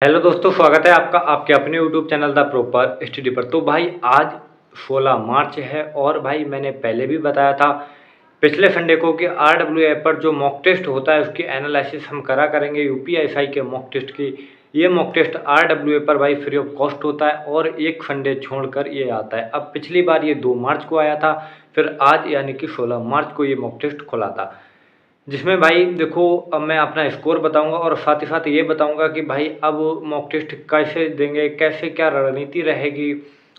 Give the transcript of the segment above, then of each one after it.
Hello दोस्तों, स्वागत है आपका आपके अपने YouTube channel the proper study पर। तो भाई आज 16 मार्च है और भाई मैंने पहले भी बताया था पिछले संडे को कि RW ऐप पर जो मॉक टेस्ट होता है उसकी एनालिसिस हम करा करेंगे यूपीएसआई के मॉक टेस्ट की। ये मॉक टेस्ट RW ऐप पर भाई फ्री ऑफ कॉस्ट होता है और एक संडे छोड़कर ये आता है। अब पिछली बार ये 2 मार्च को आया था, फिर आज यानी कि 16 मार्च को ये मॉक टेस्ट खुला था, जिसमें भाई देखो अब मैं अपना स्कोर बताऊंगा और साथ ही साथ ये बताऊंगा कि भाई अब मॉक टेस्ट कैसे देंगे, कैसे क्या रणनीति रहेगी।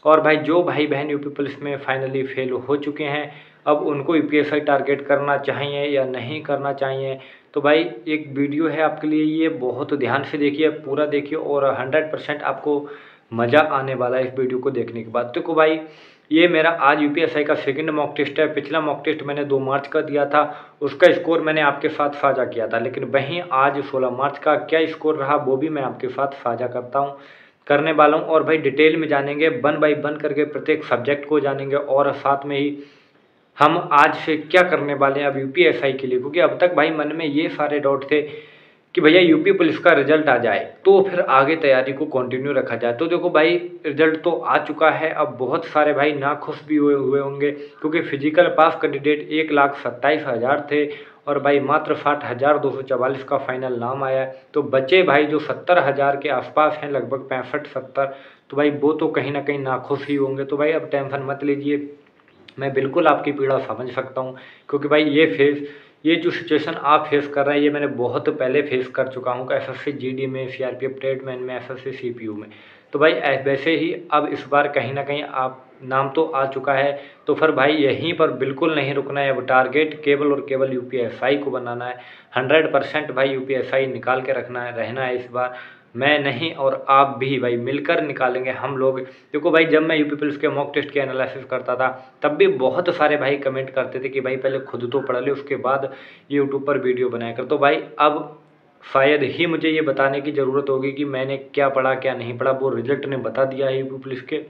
और भाई जो भाई बहन यूपी पुलिस में फाइनली फेल हो चुके हैं, अब उनको यूपीएसआई टारगेट करना चाहिए या नहीं करना चाहिए। तो भाई एक वीडियो है आपके लिए, ये बहुत ध्यान से देखिए, पूरा देखिए और 100% आपको मज़ा आने वाला है इस वीडियो को देखने के बाद। देखो भाई, ये मेरा आज यूपीएसआई का सेकंड मॉक टेस्ट है। पिछला मॉक टेस्ट मैंने 2 मार्च का दिया था, उसका स्कोर मैंने आपके साथ साझा किया था, लेकिन वहीं आज 16 मार्च का क्या स्कोर रहा वो भी मैं आपके साथ साझा करने वाला हूँ। और भाई डिटेल में जानेंगे, वन बाई वन करके प्रत्येक सब्जेक्ट को जानेंगे और साथ में ही हम आज से क्या करने वाले हैं अब यूपीएसआई के लिए। क्योंकि अब तक भाई मन में ये सारे डाउट थे कि भैया यूपी पुलिस का रिजल्ट आ जाए तो फिर आगे तैयारी को कंटिन्यू रखा जाए। तो देखो भाई, रिजल्ट तो आ चुका है। अब बहुत सारे भाई नाखुश भी हुए होंगे, क्योंकि फिजिकल पास कैंडिडेट 1,27,000 थे और भाई मात्र 60,244 का फाइनल नाम आया है। तो बच्चे भाई जो 70,000 के आसपास हैं, लगभग 65-70, तो भाई वो तो कहीं ना कहीं नाखुश ही होंगे। तो भाई अब टेंशन मत लीजिए, मैं बिल्कुल आपकी पीड़ा समझ सकता हूँ। क्योंकि भाई ये जो सिचुएशन आप फेस कर रहे हैं ये मैंने बहुत पहले फेस कर चुका हूँ, एसएससी जीडी में, सीआरपीएफ ट्रेडमैन में, एसएससी सीपीयू में। तो भाई वैसे ही अब इस बार कहीं ना कहीं आप नाम तो आ चुका है, तो फिर भाई यहीं पर बिल्कुल नहीं रुकना है। अब टारगेट केवल और केवल यूपीएसआई को बनाना है। 100% भाई यूपीएसआई निकाल के रहना है इस बार। मैं नहीं और आप भी भाई मिलकर निकालेंगे हम लोग। देखो भाई, जब मैं यूपी पुलिस के मॉक टेस्ट की एनालिसिस करता था तब भी बहुत सारे भाई कमेंट करते थे कि भाई पहले खुद तो पढ़ ले, उसके बाद यूट्यूब पर वीडियो बनाया कर। तो भाई अब शायद ही मुझे ये बताने की ज़रूरत होगी कि मैंने क्या पढ़ा क्या नहीं पढ़ा, वो रिजल्ट ने बता दिया है यूपी पुलिस के।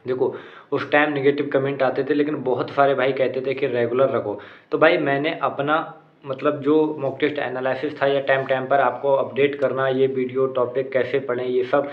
देखो, उस टाइम नेगेटिव कमेंट आते थे, लेकिन बहुत सारे भाई कहते थे कि रेगुलर रखो। तो भाई मैंने अपना मतलब जो मॉक टेस्ट एनालिसिस था या टाइम टाइम पर आपको अपडेट करना, ये वीडियो टॉपिक कैसे पढ़ें ये सब,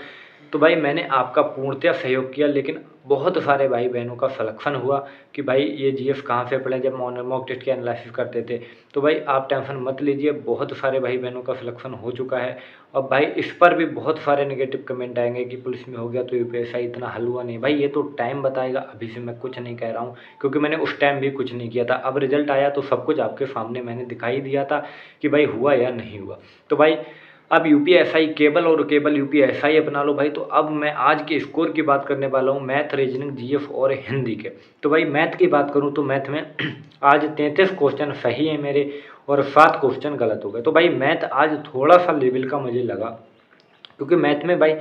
तो भाई मैंने आपका पूर्णतः सहयोग किया। लेकिन बहुत सारे भाई बहनों का सिलेक्शन हुआ कि भाई ये जीएस कहाँ से पढ़ें, जब मॉक टेस्ट की एनालिसिस करते थे। तो भाई आप टेंशन मत लीजिए, बहुत सारे भाई बहनों का सिलेक्शन हो चुका है। अब भाई इस पर भी बहुत सारे नेगेटिव कमेंट आएंगे कि पुलिस में हो गया तो यूपीएसआई इतना हल हुआ नहीं। भाई ये तो टाइम बताएगा, अभी से मैं कुछ नहीं कह रहा हूँ, क्योंकि मैंने उस टाइम भी कुछ नहीं किया था। अब रिजल्ट आया तो सब कुछ आपके सामने मैंने दिखाई दिया था कि भाई हुआ या नहीं हुआ। तो भाई अब यूपीएसआई केवल और केवल यूपीएसआई अपना लो भाई। तो अब मैं आज के स्कोर की बात करने वाला हूँ, मैथ, रीजनिंग, जीएस और हिंदी के। तो भाई मैथ की बात करूँ तो मैथ में आज 33 क्वेश्चन सही है मेरे और 7 क्वेश्चन गलत हो गए। तो भाई मैथ आज थोड़ा सा लेवल का मुझे लगा, क्योंकि मैथ में भाई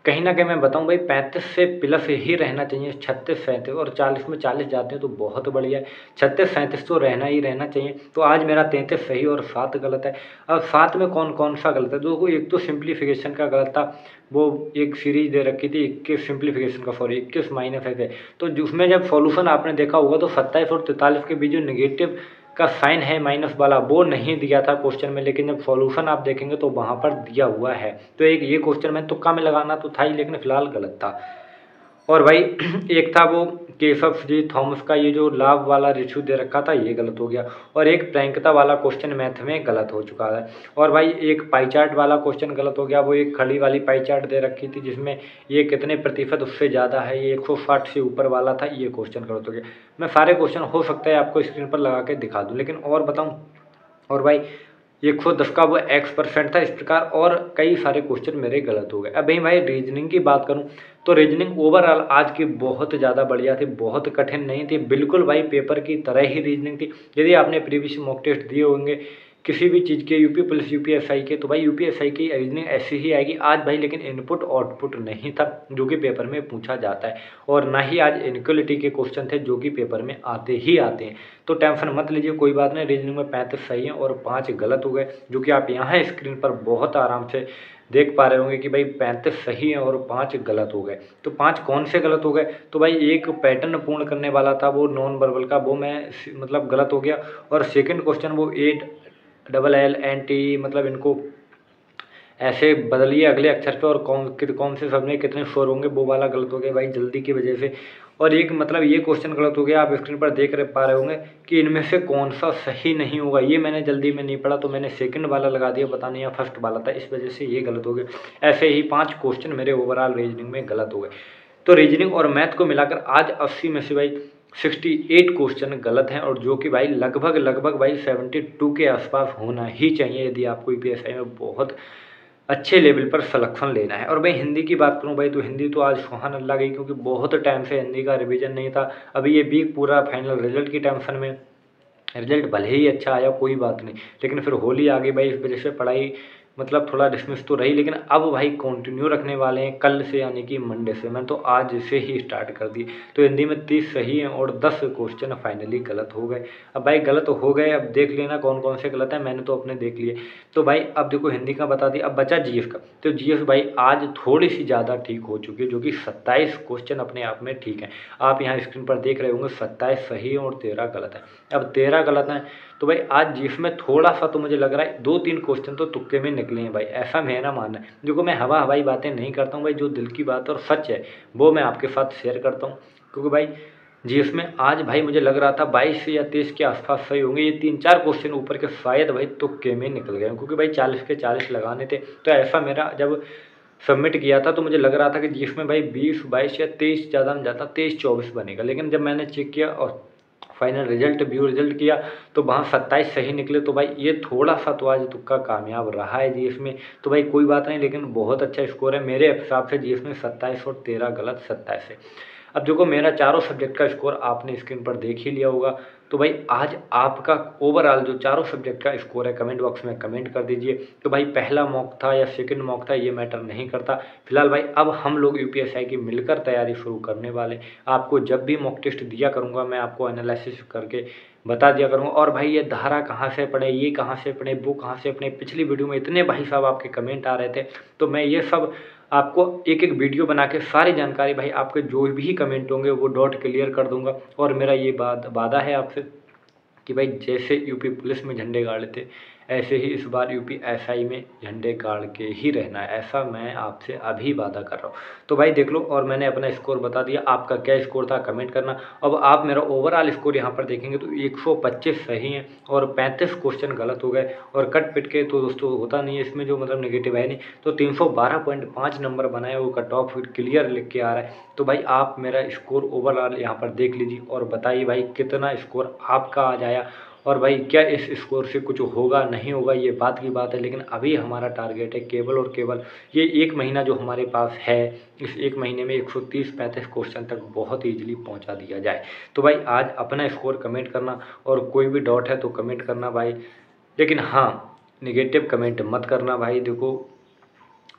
कहीं ना कहीं मैं बताऊं भाई 35 से प्लस ही रहना चाहिए। 36-37 और 40 में 40 जाते हैं तो बहुत बढ़िया है। 36-37 तो रहना ही रहना चाहिए। तो आज मेरा 33 सही और 7 गलत है। अब 7 में कौन कौन सा गलत है? देखो, एक तो सिंप्लीफिकेशन का गलत था, वो एक सीरीज दे रखी थी 21 सिंप्लीफिकेशन का, सॉरी 21 माइनस है। तो उसमें जब सॉल्यूशन आपने देखा होगा तो 27 और 43 के बीच जो निगेटिव का साइन है माइनस वाला, वो नहीं दिया था क्वेश्चन में, लेकिन जब सॉल्यूशन आप देखेंगे तो वहाँ पर दिया हुआ है। तो एक ये क्वेश्चन मैंने तुक्का में लगाना तो था ही, लेकिन फिलहाल गलत था। और भाई एक था वो केशव जी थॉमस का ये जो लाभ वाला रेशियो दे रखा था, ये गलत हो गया। और एक प्रैंकता वाला क्वेश्चन मैथ में गलत हो चुका है। और भाई एक पाई चार्ट वाला क्वेश्चन गलत हो गया, वो एक खड़ी वाली पाई चार्ट दे रखी थी जिसमें ये कितने प्रतिशत उससे ज़्यादा है, ये 160 से ऊपर वाला था, ये क्वेश्चन गलत हो गया। मैं सारे क्वेश्चन हो सकता है आपको स्क्रीन पर लगा के दिखा दूँ, लेकिन और बताऊँ। और भाई 110 का वो x% था, इस प्रकार और कई सारे क्वेश्चन मेरे गलत हो गए। अब भाई रीजनिंग की बात करूं तो रीजनिंग ओवरऑल आज की बहुत ज़्यादा बढ़िया थी, बहुत कठिन नहीं थी, बिल्कुल भाई पेपर की तरह ही रीजनिंग थी। यदि आपने प्रीवियस मॉक टेस्ट दिए होंगे किसी भी चीज़ के, यूपी पुलिस, यूपीएसआई के, तो भाई यूपीएसआई की रीजनिंग ऐसी ही आएगी आज भाई। लेकिन इनपुट आउटपुट नहीं था जो कि पेपर में पूछा जाता है, और ना ही आज इनक्वलिटी के क्वेश्चन थे जो कि पेपर में आते ही आते हैं। तो टेंशन मत लीजिए, कोई बात नहीं। रीजनिंग में 35 सही हैं और 5 गलत हो गए, जो कि आप यहाँ स्क्रीन पर बहुत आराम से देख पा रहे होंगे कि भाई 35 सही हैं और 5 गलत हो गए। तो 5 कौन से गलत हो गए? तो भाई एक पैटर्न पूर्ण करने वाला था वो नॉन वर्बल का, वो मैं मतलब गलत हो गया। और सेकंड क्वेश्चन वो 8 LL NT, मतलब इनको ऐसे बदलिए अगले अक्षर पे और कौन से शब्द में कितने स्वर होंगे वो वाला गलत हो गया भाई जल्दी की वजह से। और एक मतलब ये क्वेश्चन गलत हो गया, आप स्क्रीन पर देख पा रहे होंगे कि इनमें से कौन सा सही नहीं होगा, ये मैंने जल्दी में नहीं पढ़ा तो मैंने सेकंड वाला लगा दिया, पता नहीं या फर्स्ट वाला था, इस वजह से ये गलत हो गया। ऐसे ही 5 क्वेश्चन मेरे ओवरऑल रीजनिंग में गलत हो गए। तो रीजनिंग और मैथ को मिलाकर आज 80 में से भाई 68 क्वेश्चन गलत हैं, और जो कि भाई लगभग भाई 72 के आसपास होना ही चाहिए यदि आपको यूपीएससी में बहुत अच्छे लेवल पर सिलेक्शन लेना है। और भाई हिंदी की बात करूं भाई, तो हिंदी तो आज सुहान अल्लाह गई, क्योंकि बहुत टाइम से हिंदी का रिवीजन नहीं था। अभी ये वीक पूरा फाइनल रिजल्ट की टेंशन में, रिजल्ट भले ही अच्छा आया कोई बात नहीं, लेकिन फिर होली आ गई भाई, इस वजह से पढ़ाई मतलब थोड़ा डिसमिस तो रही, लेकिन अब भाई कंटिन्यू रखने वाले हैं कल से, यानी कि मंडे से। मैं तो आज से ही स्टार्ट कर दी। तो हिंदी में 30 सही हैं और 10 क्वेश्चन फाइनली गलत हो गए। अब भाई गलत हो गए, अब देख लेना कौन कौन से गलत हैं, मैंने तो अपने देख लिए। तो भाई अब देखो हिंदी का बता दिया, अब बचा जीएस का। तो जीएस भाई आज थोड़ी सी ज़्यादा ठीक हो चुकी है, जो कि 27 क्वेश्चन अपने आप में ठीक है। आप यहाँ स्क्रीन पर देख रहे होंगे 27 सही है और 13 गलत है। अब 13 गलत हैं तो भाई आज जिसमें थोड़ा सा तो मुझे लग रहा है 2-3 क्वेश्चन तो तुक्के में निकले हैं भाई, ऐसा मेरा मानना है। देखो मैं हवाई बातें नहीं करता हूँ भाई, जो दिल की बात और सच है वो मैं आपके साथ शेयर करता हूँ। क्योंकि भाई जीएस में आज भाई मुझे लग रहा था 22 या 23 के आसपास सही होंगे, ये 3-4 क्वेश्चन ऊपर के शायद भाई तुक्के में निकल गए, क्योंकि भाई 40 के 40 लगाने थे। तो ऐसा मेरा जब सबमिट किया था तो मुझे लग रहा था कि जिसमें भाई 20-22 या 23 ज़्यादा में ज़्यादा 23-24 बनेगा, लेकिन जब मैंने चेक किया और फाइनल व्यू रिजल्ट किया तो वहाँ 27 सही निकले। तो भाई ये थोड़ा सा तो आज तुक्का कामयाब रहा है जीएस में, तो भाई कोई बात नहीं, लेकिन बहुत अच्छा स्कोर है मेरे हिसाब से जीएस में। 27 और 13 गलत, 27 है। अब देखो मेरा चारों सब्जेक्ट का स्कोर आपने स्क्रीन पर देख ही लिया होगा। तो भाई आज आपका ओवरऑल जो चारों सब्जेक्ट का स्कोर है कमेंट बॉक्स में कमेंट कर दीजिए। तो भाई पहला मॉक था या सेकंड मॉक था ये मैटर नहीं करता। फिलहाल भाई अब हम लोग यूपीएससी की मिलकर तैयारी शुरू करने वाले। आपको जब भी मॉक टेस्ट दिया करूँगा मैं आपको एनालिसिस करके बता दिया करूँगा। और भाई ये धारा कहाँ से पढ़े, ये कहाँ से पढ़े, वो कहाँ से पढ़े, पिछली वीडियो में इतने भाई साहब आपके कमेंट आ रहे थे, तो मैं ये सब आपको एक एक वीडियो बना के सारी जानकारी भाई आपके जो भी कमेंट होंगे वो डॉट क्लियर कर दूंगा। और मेरा ये वादा है आपसे कि भाई जैसे यूपी पुलिस में झंडे गाड़े थे ऐसे ही इस बार यूपी एसआई में झंडे गाड़ के ही रहना है, ऐसा मैं आपसे अभी वादा कर रहा हूँ। तो भाई देख लो, और मैंने अपना स्कोर बता दिया, आपका क्या स्कोर था कमेंट करना। अब आप मेरा ओवरऑल स्कोर यहाँ पर देखेंगे तो 125 सही हैं और 35 क्वेश्चन गलत हो गए, और कट पिट के तो दोस्तों होता नहीं है इसमें, जो मतलब नेगेटिव है नहीं, तो 312.5 नंबर बनाया, वो कट ऑफ क्लियर लिख के आ रहा है। तो भाई आप मेरा स्कोर ओवरऑल यहाँ पर देख लीजिए और बताइए भाई कितना स्कोर आपका आ जाया, और भाई क्या इस स्कोर से कुछ होगा नहीं होगा ये बात की बात है। लेकिन अभी हमारा टारगेट है केवल और केवल ये 1 महीना जो हमारे पास है, इस 1 महीने में 130-35 क्वेश्चन तक बहुत ईजिली पहुंचा दिया जाए। तो भाई आज अपना स्कोर कमेंट करना, और कोई भी डाउट है तो कमेंट करना भाई, लेकिन हाँ निगेटिव कमेंट मत करना भाई। देखो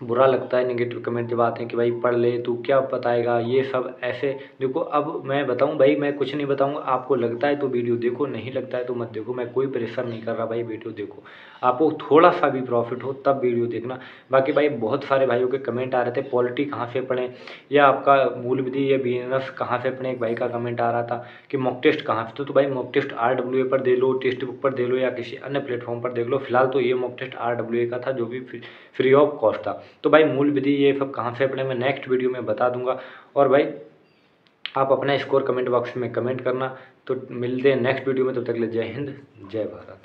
बुरा लगता है नेगेटिव कमेंट जब आते हैं कि भाई पढ़ ले तू क्या बताएगा, ये सब ऐसे। देखो अब मैं बताऊं भाई, मैं कुछ नहीं बताऊंगा, आपको लगता है तो वीडियो देखो, नहीं लगता है तो मत देखो, मैं कोई प्रेशर नहीं कर रहा भाई। वीडियो देखो, आपको थोड़ा सा भी प्रॉफिट हो तब वीडियो देखना। बाकी भाई बहुत सारे भाइयों के कमेंट आ रहे थे पॉलिटी कहाँ से पढ़ें, या आपका मूल विधि या बिजनेस कहाँ से पढ़ें। एक भाई का कमेंट आ रहा था कि मॉक टेस्ट कहाँ से, तो भाई मॉक टेस्ट RWA पर दे लो, टेक्स्ट बुक पर दे लो, या किसी अन्य प्लेटफॉर्म पर देख लो। फिलहाल तो ये मॉक टेस्ट RWA का था जो भी फ्री ऑफ कॉस्ट था। तो भाई मूल विधि ये सब कहाँ से पढ़े मैं नेक्स्ट वीडियो में बता दूंगा। और भाई आप अपना स्कोर कमेंट बॉक्स में कमेंट करना। तो मिलते हैं नेक्स्ट वीडियो में, तब तक के लिए जय हिंद जय भारत।